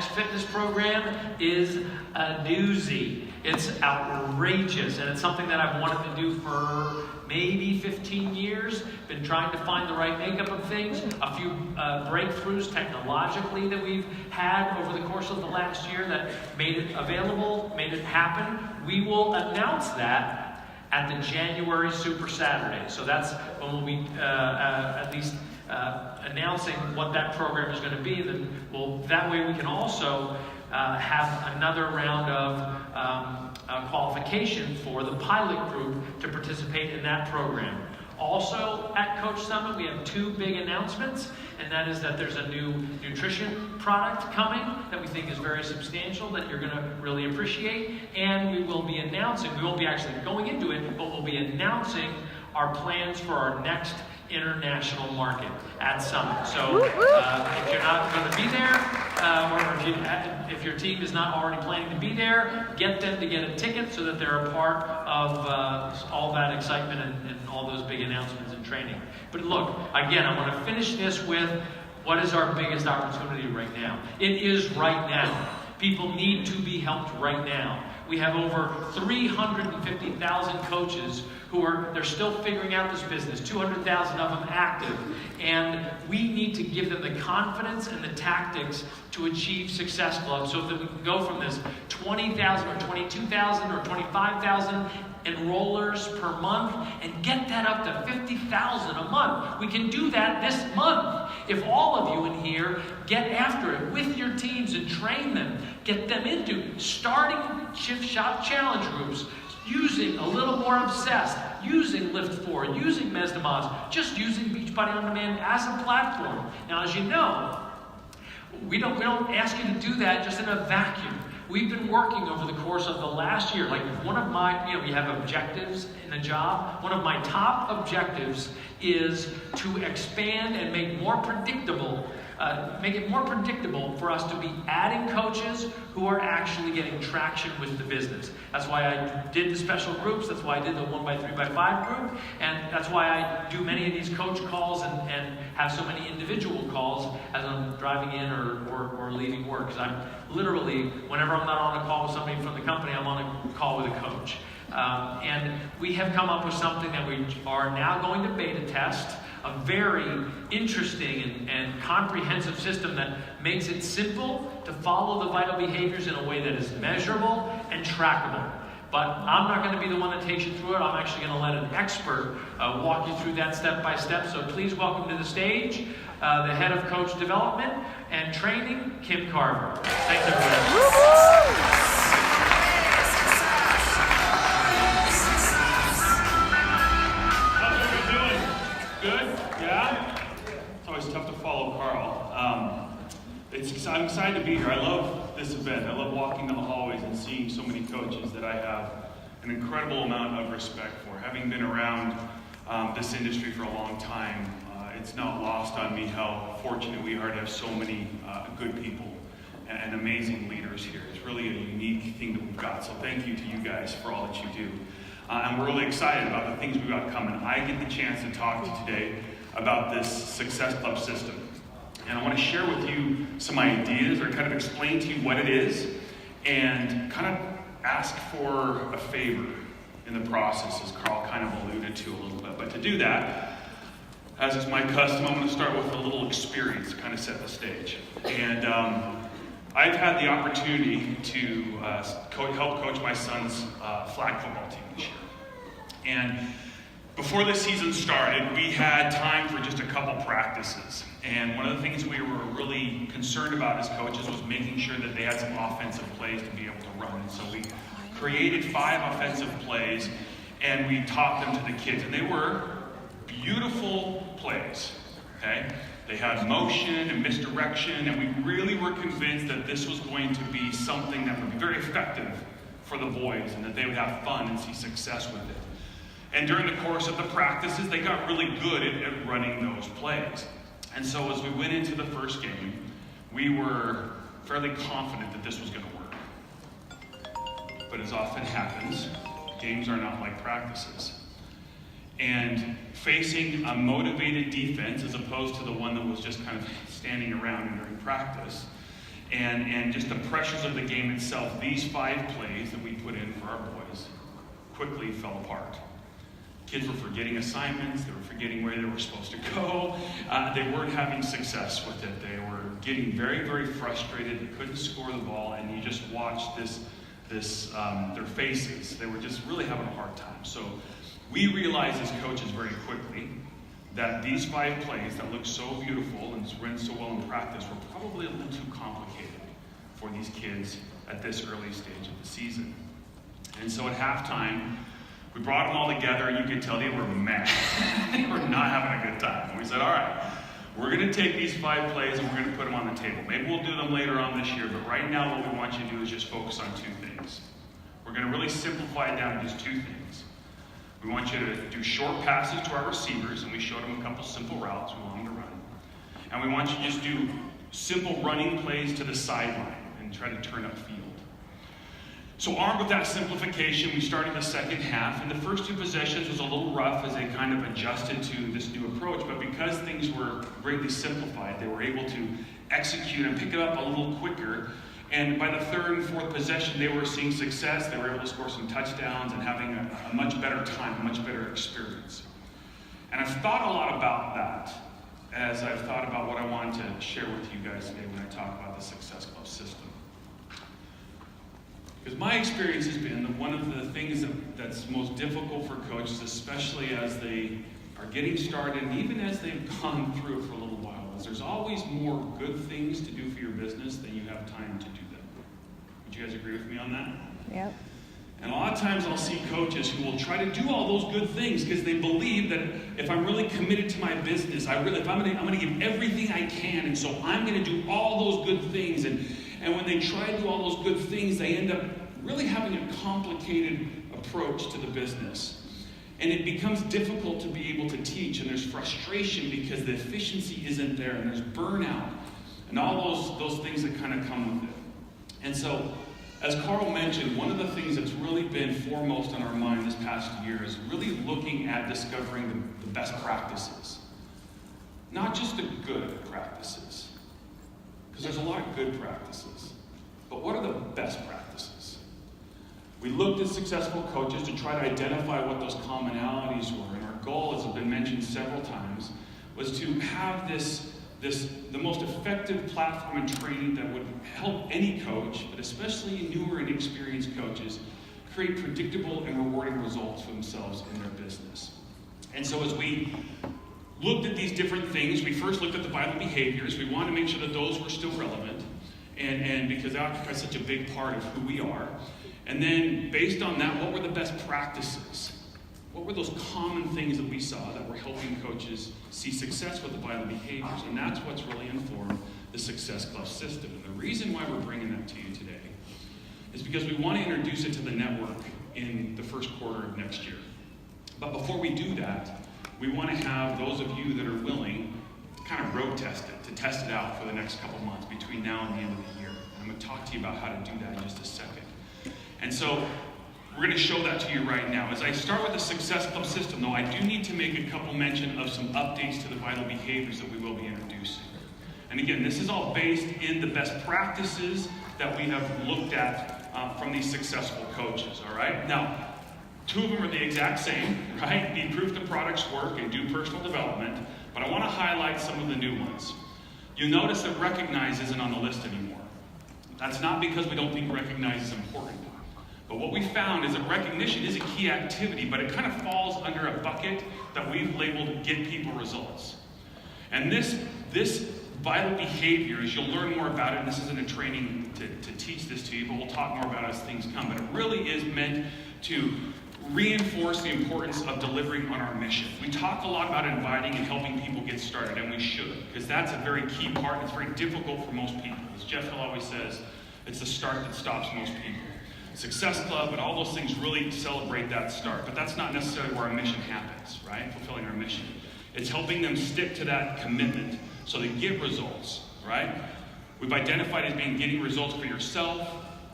next fitness program is a doozy. It's outrageous, and it's something that I've wanted to do for maybe 15 years. Been trying to find the right makeup of things. A few breakthroughs technologically that we've had over the course of the last year that made it available, made it happen. We will announce that at the January Super Saturday. So that's when we'll be at least announcing what that program is going to be. Then that way we can also have another round of qualification for the pilot group to participate in that program. Also at Coach Summit, we have two big announcements, and that is that there's a new nutrition product coming that we think is very substantial that you're going to really appreciate, and we will be announcing, we won't be actually going into it, but we'll be announcing our plans for our next international market at Summit. So if you're not going to be there, or if your team is not already planning to be there, get them to get a ticket so that they're a part of all that excitement and all those big announcements and training. But look, again, I want to finish this with what is our biggest opportunity right now. It is right now. People need to be helped right now. We have over 350,000 coaches they're still figuring out this business, 200,000 of them active, and we need to give them the confidence and the tactics to achieve Success Club so that we can go from this 20,000 or 22,000 or 25,000 enrollers per month and get that up to 50,000 a month. We can do that this month. If all of you in here get after it with your teams and train them, get them into starting Shift Shop Challenge groups, using a little more obsessed, using Lift 4, using Mesdamaz, just using Beachbody On Demand as a platform. Now, as you know, we don't ask you to do that just in a vacuum. We've been working over the course of the last year. Like one of my, we have objectives in a job. One of my top objectives is to expand and make it more predictable for us to be adding coaches who are actually getting traction with the business. That's why I did the special groups. That's why I did the 1x3x5 group. And that's why I do many of these coach calls and have so many individual calls as I'm driving in or leaving work. Because I'm literally, whenever I'm not on a call with somebody from the company, I'm on a call with a coach. And we have come up with something that we are now going to beta test. A very interesting and comprehensive system that makes it simple to follow the vital behaviors in a way that is measurable and trackable. But I'm not going to be the one that takes you through it. I'm actually going to let an expert walk you through that step by step. So please welcome to the stage the head of coach development and training, Kim Carver. Thanks, everybody. It's tough to follow Carl. I'm excited to be here. I love this event. I love walking down the hallways and seeing so many coaches that I have an incredible amount of respect for. Having been around this industry for a long time, it's not lost on me how fortunate we are to have so many good people and amazing leaders here. It's really a unique thing that we've got. So thank you to you guys for all that you do. And we're really excited about the things we've got coming. I get the chance to talk to you today about this Success Club system. And I want to share with you some ideas or kind of explain to you what it is and kind of ask for a favor in the process, as Carl kind of alluded to a little bit. But to do that, as is my custom, I'm going to start with a little experience to kind of set the stage. And I've had the opportunity to help coach my son's flag football team this year. And before the season started, we had time for just a couple practices. And one of the things we were really concerned about as coaches was making sure that they had some offensive plays to be able to run. So we created 5 offensive plays, and we taught them to the kids. And they were beautiful plays, okay? They had motion and misdirection, and we really were convinced that this was going to be something that would be very effective for the boys and that they would have fun and see success with it. And during the course of the practices, they got really good at running those plays. And so as we went into the first game, we were fairly confident that this was going to work. But as often happens, games are not like practices. And facing a motivated defense as opposed to the one that was just kind of standing around during practice, and just the pressures of the game itself, these 5 plays that we put in for our boys quickly fell apart. Kids were forgetting assignments, they were forgetting where they were supposed to go, they weren't having success with it, they were getting very, very frustrated, they couldn't score the ball, and you just watched their faces, they were just really having a hard time. So we realized as coaches very quickly that these 5 plays that look so beautiful and went so well in practice were probably a little too complicated for these kids at this early stage of the season. And so at halftime, we brought them all together, and you could tell they were mad. They were not having a good time. And we said, all right, we're going to take these 5 plays and we're going to put them on the table. Maybe we'll do them later on this year, but right now what we want you to do is just focus on 2 things. We're going to really simplify it down to just 2 things. We want you to do short passes to our receivers, and we showed them a couple simple routes we want them to run. And we want you to just do simple running plays to the sideline and try to turn up field. So armed with that simplification, we started the second half, and the first 2 possessions was a little rough as they kind of adjusted to this new approach, but because things were greatly simplified, they were able to execute and pick it up a little quicker, and by the 3rd and 4th possession, they were seeing success, they were able to score some touchdowns and having a much better time, a much better experience. And I've thought a lot about that as I've thought about what I wanted to share with you guys today when I talk about the Success Club system. Because my experience has been that one of the things that's most difficult for coaches, especially as they are getting started and even as they've gone through it for a little while, is there's always more good things to do for your business than you have time to do them. Would you guys agree with me on that? Yep. And a lot of times I'll see coaches who will try to do all those good things because they believe that if I'm really committed to my business, I'm going to give everything I can, and so I'm going to do all those good things. And when they try to do all those good things, they end up really having a complicated approach to the business. And it becomes difficult to be able to teach, and there's frustration because the efficiency isn't there, and there's burnout, and all those things that kind of come with it. And so, as Carl mentioned, one of the things that's really been foremost on our mind this past year is really looking at discovering the best practices. Not just the good practices, because there's a lot of good practices, but what are the best practices? We looked at successful coaches to try to identify what those commonalities were, and our goal, as has been mentioned several times, was to have the most effective platform and training that would help any coach, but especially newer and experienced coaches, create predictable and rewarding results for themselves in their business. And so as we looked at these different things, we first looked at the vital behaviors. We wanted to make sure that those were still relevant, and because they occupy such a big part of who we are. And then based on that, what were the best practices? What were those common things that we saw that were helping coaches see success with the vital behaviors? And that's what's really informed the Success Club system. And the reason why we're bringing that to you today is because we want to introduce it to the network in the first quarter of next year. But before we do that, we want to have those of you that are willing to kind of road test it, to test it out for the next couple months between now and the end of the year. And I'm going to talk to you about how to do that in just a second. And so we're going to show that to you right now. As I start with the Success Club system, though, I do need to make a couple mention of some updates to the vital behaviors that we will be introducing. And again, this is all based in the best practices that we have looked at from these successful coaches, all right? Now, 2 of them are the exact same, right? Be proof the products work and do personal development, but I want to highlight some of the new ones. You'll notice that recognize isn't on the list anymore. That's not because we don't think recognize is important. But what we found is that recognition is a key activity, but it kind of falls under a bucket that we've labeled get people results. And this vital behavior, as you'll learn more about it, and this isn't a training to teach this to you, but we'll talk more about it as things come, but it really is meant to reinforce the importance of delivering on our mission. We talk a lot about inviting and helping people get started, and we should, because that's a very key part, and it's very difficult for most people. As Jeff Hill always says, it's the start that stops most people. Success Club and all those things really celebrate that start, but that's not necessarily where our mission happens, right? Fulfilling our mission. It's helping them stick to that commitment so they get results, right? We've identified as being getting results for yourself,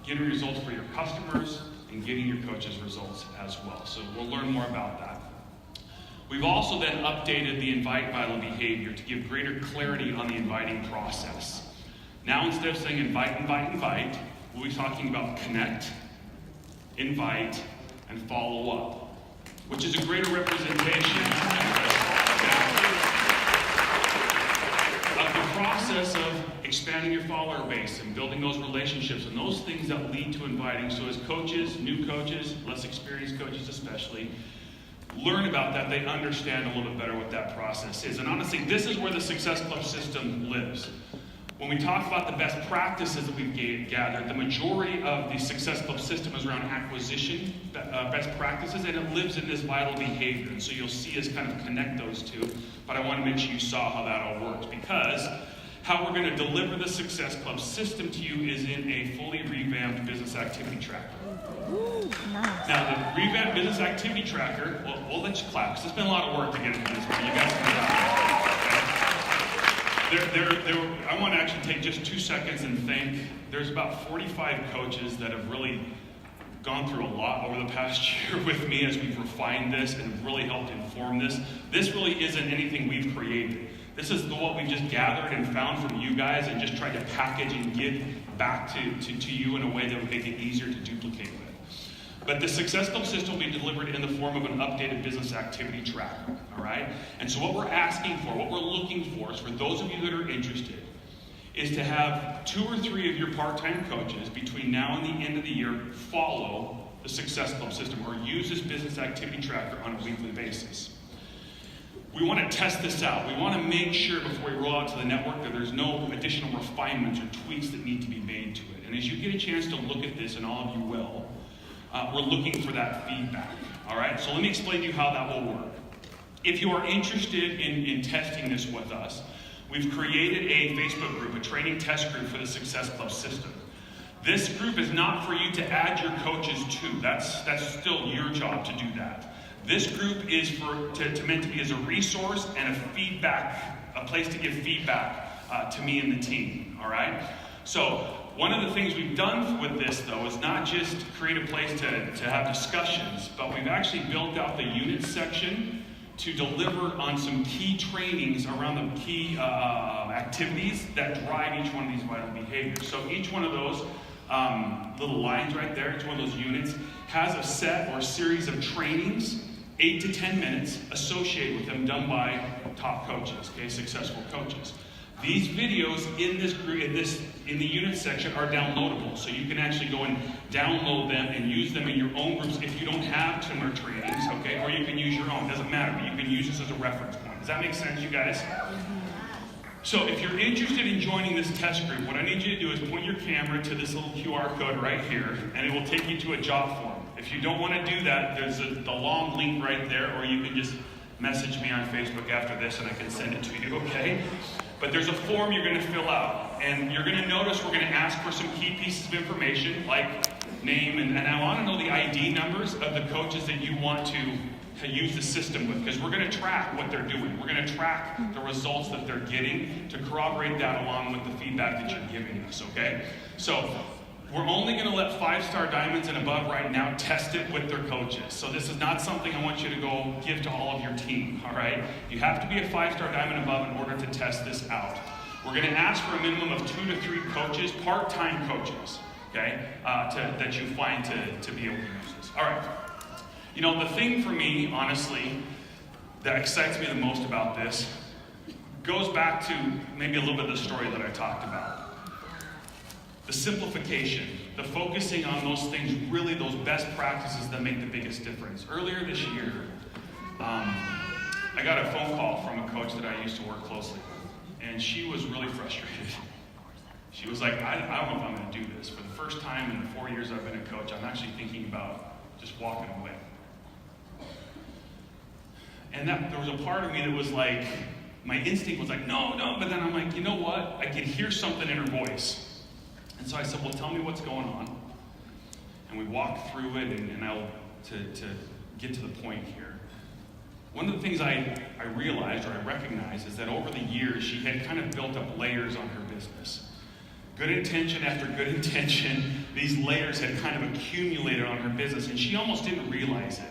getting results for your customers, and getting your coaches results as well. So we'll learn more about that. We've also then updated the invite vital behavior to give greater clarity on the inviting process. Now instead of saying invite, we'll be talking about connect, invite, and follow up, which is a greater representation of the process of expanding your follower base and building those relationships and those things that lead to inviting. So as coaches, new coaches, less experienced coaches especially, learn about that, they understand a little bit better what that process is. And honestly, this is where the Success Club system lives. When we talk about the best practices that we've gathered, the majority of the Success Club system is around acquisition, best practices, and it lives in this vital behavior. And so you'll see us kind of connect those two, but I want to make sure you saw how that all works, because how we're going to deliver the Success Club system to you is in a fully revamped business activity tracker. Ooh, nice. Now, the revamped business activity tracker, we'll let you clap, because it's been a lot of work to get into this, but you guys can clap. I want to actually take just 2 seconds and thank, there's about 45 coaches that have really gone through a lot over the past year with me as we've refined this and really helped inform this. This really isn't anything we've created. This is what we've just gathered and found from you guys and just tried to package and give back to you in a way that would make it easier to duplicate with. But the Success Club system will be delivered in the form of an updated business activity tracker, all right? And so what we're asking for, what we're looking for is for those of you that are interested, is to have 2 or 3 of your part-time coaches between now and the end of the year follow the Success Club system or use this business activity tracker on a weekly basis. We want to test this out. We want to make sure before we roll out to the network that there's no additional refinements or tweaks that need to be made to it. And as you get a chance to look at this, and all of you will, we're looking for that feedback, all right? So let me explain to you how that will work. If you are interested in testing this with us, we've created a Facebook group, a training test group for the Success Club system. This group is not for you to add your coaches to. That's still your job to do that. This group is meant to be as a resource and a place to give feedback to me and the team, all right? So one of the things we've done with this, though, is not just create a place to have discussions, but we've actually built out the unit section to deliver on some key trainings around the key activities that drive each one of these vital behaviors. So each one of those little lines right there, each one of those units, has a set or series of trainings, 8 to 10 minutes, associated with them, done by top coaches, okay, successful coaches. These videos in this group, in the unit section, are downloadable, so you can actually go and download them and use them in your own groups if you don't have similar trainings, okay? Or you can use your own. Doesn't matter, but you can use this as a reference point. Does that make sense, you guys? So if you're interested in joining this test group, what I need you to do is point your camera to this little QR code right here, and it will take you to a job form. If you don't want to do that, there's the long link right there, or you can just message me on Facebook after this and I can send it to you, okay? But there's a form you're going to fill out, and you're going to notice we're going to ask for some key pieces of information, like name, and I want to know the ID numbers of the coaches that you want to use the system with, because we're going to track what they're doing. We're going to track the results that they're getting to corroborate that along with the feedback that you're giving us, okay? So we're only going to let 5-star diamonds and above right now test it with their coaches. So this is not something I want you to go give to all of your team, all right? You have to be a 5-star diamond above in order to test this out. We're going to ask for a minimum of 2 to 3 coaches, part-time coaches, okay, that you find to be able to use this. All right. You know, the thing for me, honestly, that excites me the most about this goes back to maybe a little bit of the story that I talked about. The simplification, the focusing on those things, really those best practices that make the biggest difference. Earlier this year, I got a phone call from a coach that I used to work closely with, and she was really frustrated. She was like, I don't know if I'm going to do this. For the first time in the 4 years I've been a coach, I'm actually thinking about just walking away. And there was a part of me that was like, my instinct was like, no, but then I'm like, you know what? I could hear something in her voice. And so I said, well, tell me what's going on. And we walked through it, and I'll, to get to the point here. One of the things I realized, or I recognized, is that over the years, she had kind of built up layers on her business. Good intention after good intention, these layers had kind of accumulated on her business, and she almost didn't realize it.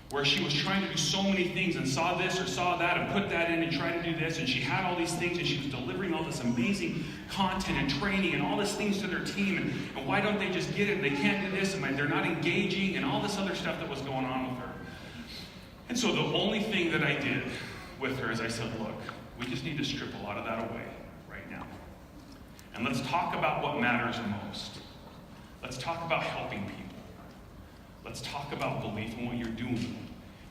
where she was trying to do so many things and saw this or saw that and put that in and tried to do this, and she had all these things and she was delivering all this amazing content and training and all these things to their team, and why don't they just get it? They can't do this, and they're not engaging, and all this other stuff that was going on with her. And so the only thing that I did with her is I said, look, we just need to strip a lot of that away right now. And let's talk about what matters most. Let's talk about helping people. Let's talk about belief in what you're doing.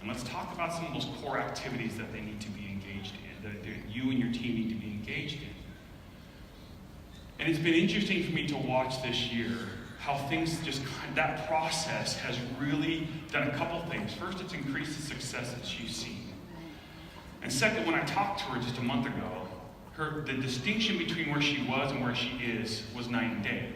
And let's talk about some of those core activities that they need to be engaged in, that you and your team need to be engaged in. And it's been interesting for me to watch this year how things that process has really done a couple things. First, it's increased the success that she's seen. And second, when I talked to her just a month ago, the distinction between where she was and where she is was night and day.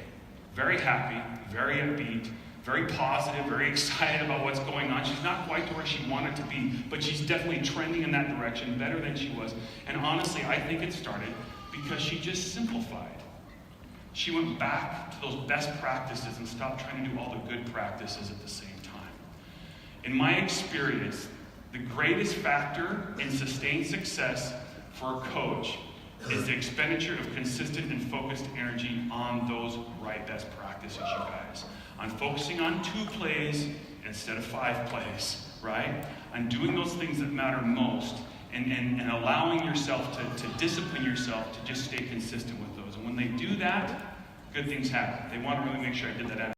Very happy, very upbeat, very positive, very excited about what's going on. She's not quite to where she wanted to be, but she's definitely trending in that direction better than she was. And honestly, I think it started because she just simplified. She went back to those best practices and stopped trying to do all the good practices at the same time. In my experience, the greatest factor in sustained success for a coach is the expenditure of consistent and focused energy on those right best practices, you guys. On focusing on 2 plays instead of 5 plays, right? On doing those things that matter most and allowing yourself to discipline yourself to just stay consistent with those. And when they do that, good things happen. They want to really make sure I did that.